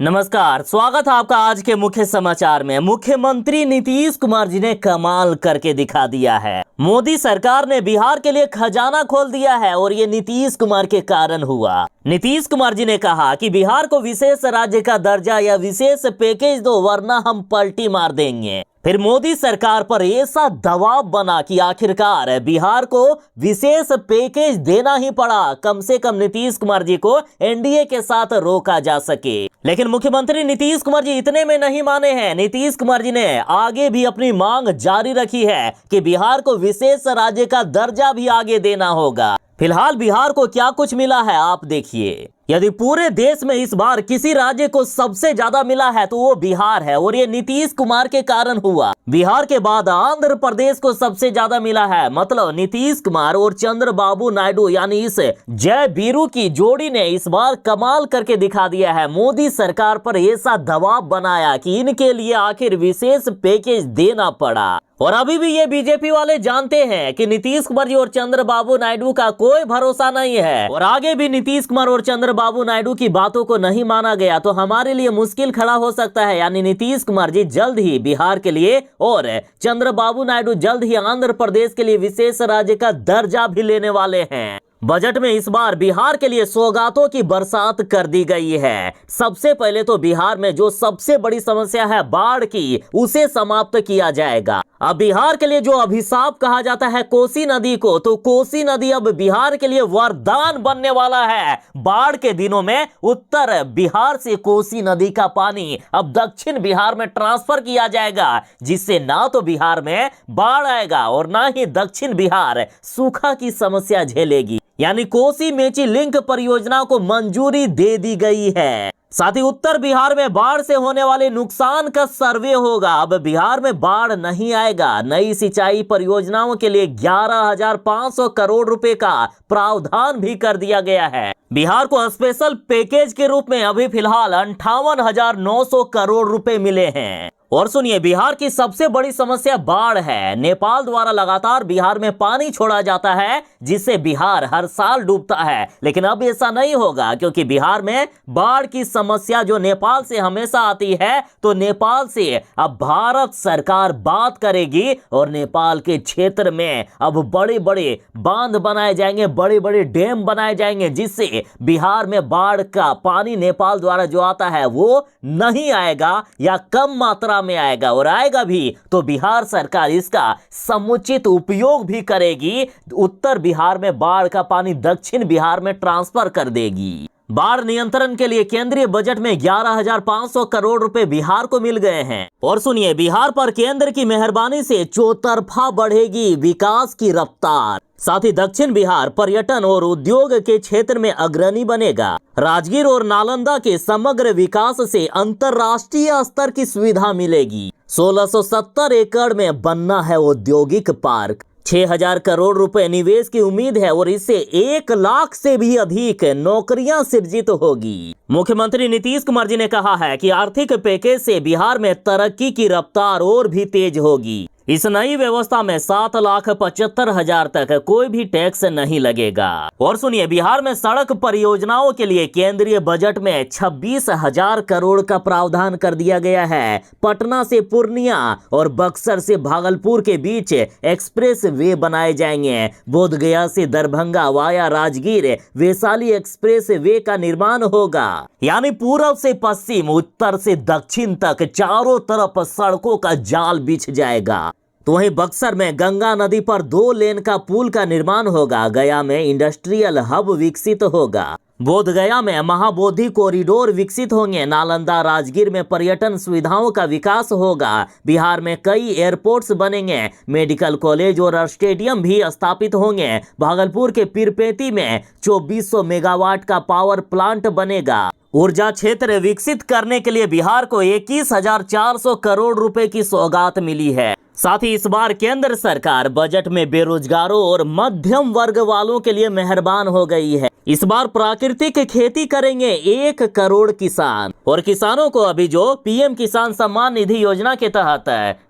नमस्कार, स्वागत है आपका आज के मुख्य समाचार में। मुख्यमंत्री नीतीश कुमार जी ने कमाल करके दिखा दिया है। मोदी सरकार ने बिहार के लिए खजाना खोल दिया है और ये नीतीश कुमार के कारण हुआ। नीतीश कुमार जी ने कहा कि बिहार को विशेष राज्य का दर्जा या विशेष पैकेज दो वरना हम पलटी मार देंगे। फिर मोदी सरकार पर ऐसा दबाव बना कि आखिरकार बिहार को विशेष पैकेज देना ही पड़ा, कम से कम नीतीश कुमार जी को एनडीए के साथ रोका जा सके। लेकिन मुख्यमंत्री नीतीश कुमार जी इतने में नहीं माने हैं। नीतीश कुमार जी ने आगे भी अपनी मांग जारी रखी है कि बिहार को विशेष राज्य का दर्जा भी आगे देना होगा। फिलहाल बिहार को क्या कुछ मिला है आप देखिए। यदि पूरे देश में इस बार किसी राज्य को सबसे ज्यादा मिला है तो वो बिहार है और ये नीतीश कुमार के कारण हुआ। बिहार के बाद आंध्र प्रदेश को सबसे ज्यादा मिला है। मतलब नीतीश कुमार और चंद्रबाबू नायडू यानी इस जय वीरू की जोड़ी ने इस बार कमाल करके दिखा दिया है। मोदी सरकार पर ऐसा दबाव बनाया कि इनके लिए आखिर विशेष पैकेज देना पड़ा। और अभी भी ये बीजेपी वाले जानते हैं कि नीतीश कुमार जी और चंद्रबाबू नायडू का कोई भरोसा नहीं है और आगे भी नीतीश कुमार और चंद्रबाबू नायडू की बातों को नहीं माना गया तो हमारे लिए मुश्किल खड़ा हो सकता है। यानी नीतीश कुमार जी जल्द ही बिहार के लिए और चंद्रबाबू नायडू जल्द ही आंध्र प्रदेश के लिए विशेष राज्य का दर्जा भी लेने वाले हैं। बजट में इस बार बिहार के लिए सौगातों की बरसात कर दी गई है। सबसे पहले तो बिहार में जो सबसे बड़ी समस्या है बाढ़ की, उसे समाप्त किया जाएगा। अब बिहार के लिए जो अभिशाप कहा जाता है कोसी नदी को, तो कोसी नदी अब बिहार के लिए वरदान बनने वाला है। बाढ़ के दिनों में उत्तर बिहार से कोसी नदी का पानी अब दक्षिण बिहार में ट्रांसफर किया जाएगा, जिससे ना तो बिहार में बाढ़ आएगा और ना ही दक्षिण बिहार सूखा की समस्या झेलेगी। यानी कोसी मेची लिंक परियोजना को मंजूरी दे दी गई है। साथ ही उत्तर बिहार में बाढ़ से होने वाले नुकसान का सर्वे होगा। अब बिहार में बाढ़ नहीं आएगा। नई सिंचाई परियोजनाओं के लिए 11,500 करोड़ रुपए का प्रावधान भी कर दिया गया है। बिहार को स्पेशल पैकेज के रूप में अभी फिलहाल 58,900 करोड़ रुपए मिले हैं। और सुनिए, बिहार की सबसे बड़ी समस्या बाढ़ है। नेपाल द्वारा लगातार बिहार में पानी छोड़ा जाता है, जिससे बिहार हर साल डूबता है। लेकिन अब ऐसा नहीं होगा, क्योंकि बिहार में बाढ़ की समस्या जो नेपाल से हमेशा आती है, तो नेपाल से अब भारत सरकार बात करेगी और नेपाल के क्षेत्र में अब बड़े बड़े बांध बनाए जाएंगे, बड़े बड़े डैम बनाए जाएंगे, जिससे बिहार में बाढ़ का पानी नेपाल द्वारा जो आता है वो नहीं आएगा या कम मात्रा में आएगा। और आएगा भी तो बिहार सरकार इसका समुचित उपयोग भी करेगी। उत्तर बिहार में बाढ़ का पानी दक्षिण बिहार में ट्रांसफर कर देगी। बाढ़ नियंत्रण के लिए केंद्रीय बजट में 11,500 करोड़ रुपए बिहार को मिल गए हैं। और सुनिए, बिहार पर केंद्र की मेहरबानी से चौतरफा बढ़ेगी विकास की रफ्तार। साथ ही दक्षिण बिहार पर्यटन और उद्योग के क्षेत्र में अग्रणी बनेगा। राजगीर और नालंदा के समग्र विकास से अंतर्राष्ट्रीय स्तर की सुविधा मिलेगी। 1670 एकड़ में बनना है औद्योगिक पार्क। 6,000 करोड़ रुपए निवेश की उम्मीद है और इससे 1 लाख से भी अधिक नौकरियां सृजित होगी। मुख्यमंत्री नीतीश कुमार जी ने कहा है कि आर्थिक पैकेज से बिहार में तरक्की की रफ्तार और भी तेज होगी। इस नई व्यवस्था में 7,75,000 तक कोई भी टैक्स नहीं लगेगा। और सुनिए, बिहार में सड़क परियोजनाओं के लिए केंद्रीय बजट में 26,000 करोड़ का प्रावधान कर दिया गया है। पटना से पूर्णिया और बक्सर से भागलपुर के बीच एक्सप्रेस वे बनाए जाएंगे। बोधगया से Darbhanga via Rajgir Vaishali express way का निर्माण होगा। यानी पूरब से पश्चिम, उत्तर से दक्षिण तक चारों तरफ सड़कों का जाल बिछ जाएगा। तो वहीं बक्सर में गंगा नदी पर 2 लेन का पुल का निर्माण होगा। गया में इंडस्ट्रियल हब विकसित होगा। बोधगया में महाबोधि कॉरिडोर विकसित होंगे। नालंदा राजगीर में पर्यटन सुविधाओं का विकास होगा। बिहार में कई एयरपोर्ट्स बनेंगे। मेडिकल कॉलेज और स्टेडियम भी स्थापित होंगे। भागलपुर के पीरपेंती में 2400 मेगावाट का पावर प्लांट बनेगा। ऊर्जा क्षेत्र विकसित करने के लिए बिहार को 21,400 करोड़ रुपए की सौगात मिली है। साथ ही इस बार केंद्र सरकार बजट में बेरोजगारों और मध्यम वर्ग वालों के लिए मेहरबान हो गई है। इस बार प्राकृतिक खेती करेंगे 1 करोड़ किसान। और किसानों को अभी जो पीएम किसान सम्मान निधि योजना के तहत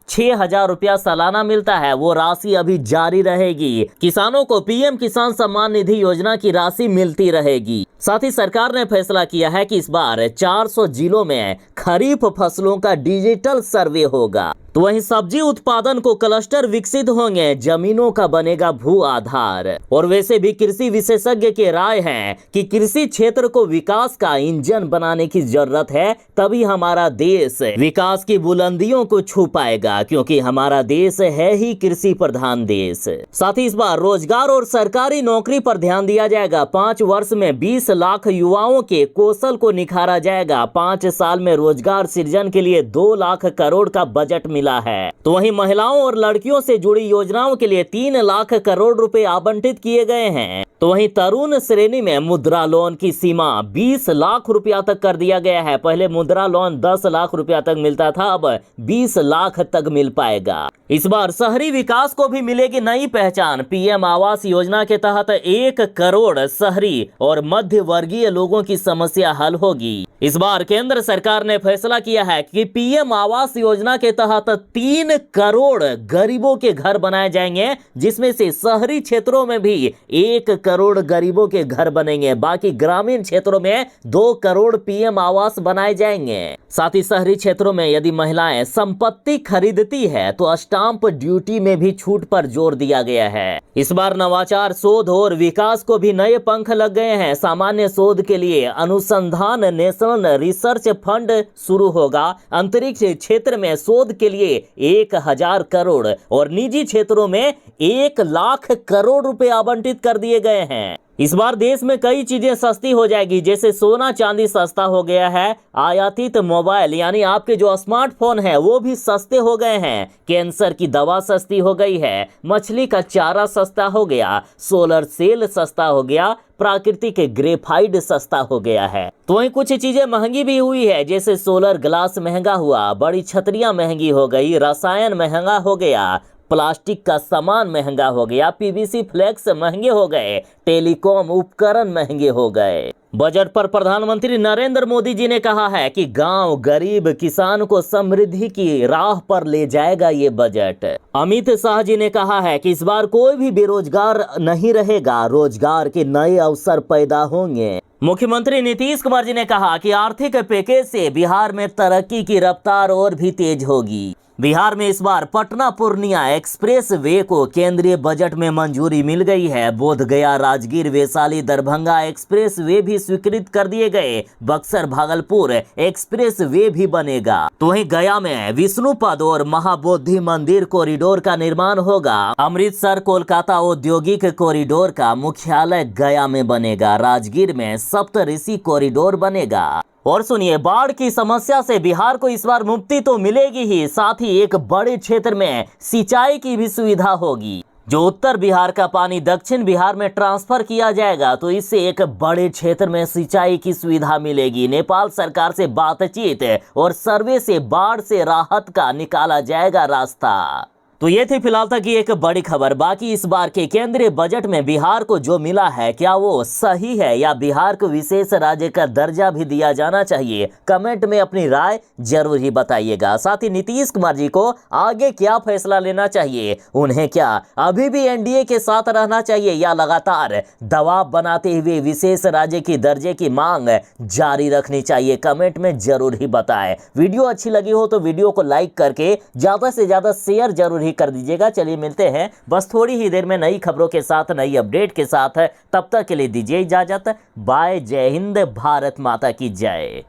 6,000 रुपया सालाना मिलता है, वो राशि अभी जारी रहेगी। किसानों को पीएम किसान सम्मान निधि योजना की राशि मिलती रहेगी। साथ ही सरकार ने फैसला किया है कि इस बार 400 जिलों में खरीफ फसलों का डिजिटल सर्वे होगा। तो वहीं सब्जी उत्पादन को क्लस्टर विकसित होंगे, जमीनों का बनेगा भू आधार। और वैसे भी कृषि विशेषज्ञ की राय है कि कृषि क्षेत्र को विकास का इंजन बनाने की जरूरत है, तभी हमारा देश विकास की बुलंदियों को छू पाएगा, क्योंकि हमारा देश है ही कृषि प्रधान देश। साथ ही इस बार रोजगार और सरकारी नौकरी पर ध्यान दिया जाएगा। 5 वर्ष में 20 लाख युवाओं के कौशल को निखारा जाएगा। 5 साल में रोजगार सृजन के लिए 2 लाख करोड़ का बजट मिला है। तो वहीं महिलाओं और लड़कियों से जुड़ी योजनाओं के लिए 3 लाख करोड़ रुपए आवंटित किए गए हैं। तो वहीं तरुण श्रेणी में मुद्रा लोन की सीमा 20 लाख रुपया तक कर दिया गया है। पहले मुद्रा लोन 10 लाख रुपया तक मिलता था, अब 20 लाख तक मिल पाएगा। इस बार शहरी विकास को भी मिलेगी नई पहचान। पीएम आवास योजना के तहत 1 करोड़ शहरी और मध्य वर्गीय लोगों की समस्या हल होगी। इस बार केंद्र सरकार ने फैसला किया है कि पीएम आवास योजना के तहत 3 करोड़ गरीबों के घर बनाए जाएंगे, जिसमें से शहरी क्षेत्रों में भी 1 करोड़ गरीबों के घर बनेंगे। बाकी ग्रामीण क्षेत्रों में 2 करोड़ पीएम आवास बनाए जाएंगे। साथ ही शहरी क्षेत्रों में यदि महिलाएं संपत्ति खरीदती है तो स्टाम्प ड्यूटी में भी छूट पर जोर दिया गया है। इस बार नवाचार, शोध और विकास को भी नए पंख लग गए हैं। सामान्य शोध के लिए अनुसंधान नेशनल रिसर्च फंड शुरू होगा। अंतरिक्ष क्षेत्र में शोध के लिए 1000 करोड़ और निजी क्षेत्रों में 1 लाख करोड़ रुपए आवंटित कर दिए गए हैं। इस बार देश में कई चीजें सस्ती हो जाएगी, जैसे सोना चांदी सस्ता हो गया है। आयातित मोबाइल यानी आपके जो स्मार्टफोन है वो भी सस्ते हो गए हैं। कैंसर की दवा सस्ती हो गई है। मछली का चारा सस्ता हो गया। सोलर सेल सस्ता हो गया। प्राकृतिक ग्रेफाइट सस्ता हो गया है। तो वहीं कुछ चीजें महंगी भी हुई है, जैसे सोलर ग्लास महंगा हुआ, बड़ी छतरियां महंगी हो गई, रसायन महंगा हो गया, प्लास्टिक का सामान महंगा हो गया, पीवीसी फ्लेक्स महंगे हो गए, टेलीकॉम उपकरण महंगे हो गए। बजट पर प्रधानमंत्री नरेंद्र मोदी जी ने कहा है कि गांव, गरीब, किसान को समृद्धि की राह पर ले जाएगा ये बजट। अमित शाह जी ने कहा है कि इस बार कोई भी बेरोजगार नहीं रहेगा, रोजगार के नए अवसर पैदा होंगे। मुख्यमंत्री नीतीश कुमार जी ने कहा कि आर्थिक पैकेज से बिहार में तरक्की की रफ्तार और भी तेज होगी। बिहार में इस बार पटना पूर्णिया एक्सप्रेस वे को केंद्रीय बजट में मंजूरी मिल गई है। बोधगया, राजगीर, वैशाली, दरभंगा एक्सप्रेस वे भी स्वीकृत कर दिए गए। बक्सर, भागलपुर एक्सप्रेस वे भी बनेगा। तो वहीं गया में विष्णुपद और महाबोधि मंदिर कॉरिडोर का निर्माण होगा। अमृतसर कोलकाता औद्योगिक कॉरिडोर का मुख्यालय गया में बनेगा। राजगीर में सप्तऋषि कॉरिडोर बनेगा। और सुनिए, बाढ़ की समस्या से बिहार को इस बार मुक्ति तो मिलेगी ही, साथ ही एक बड़े क्षेत्र में सिंचाई की भी सुविधा होगी। जो उत्तर बिहार का पानी दक्षिण बिहार में ट्रांसफर किया जाएगा, तो इससे एक बड़े क्षेत्र में सिंचाई की सुविधा मिलेगी। नेपाल सरकार से बातचीत और सर्वे से बाढ़ से राहत का निकाला जाएगा रास्ता। तो ये थी फिलहाल तक की एक बड़ी खबर। बाकी इस बार के केंद्रीय बजट में बिहार को जो मिला है, क्या वो सही है या बिहार को विशेष राज्य का दर्जा भी दिया जाना चाहिए? कमेंट में अपनी राय जरूर ही बताइएगा। साथ ही नीतीश कुमार जी को आगे क्या फैसला लेना चाहिए? उन्हें क्या अभी भी एनडीए के साथ रहना चाहिए या लगातार दबाव बनाते हुए विशेष राज्य की दर्जे की मांग जारी रखनी चाहिए? कमेंट में जरूर ही बताएं। वीडियो अच्छी लगी हो तो वीडियो को लाइक करके ज्यादा से ज्यादा शेयर जरूर कर दीजिएगा। चलिए मिलते हैं बस थोड़ी ही देर में नई खबरों के साथ, नई अपडेट के साथ। तब तक के लिए दीजिए इजाजत। बाय। जय हिंद, भारत माता की जय।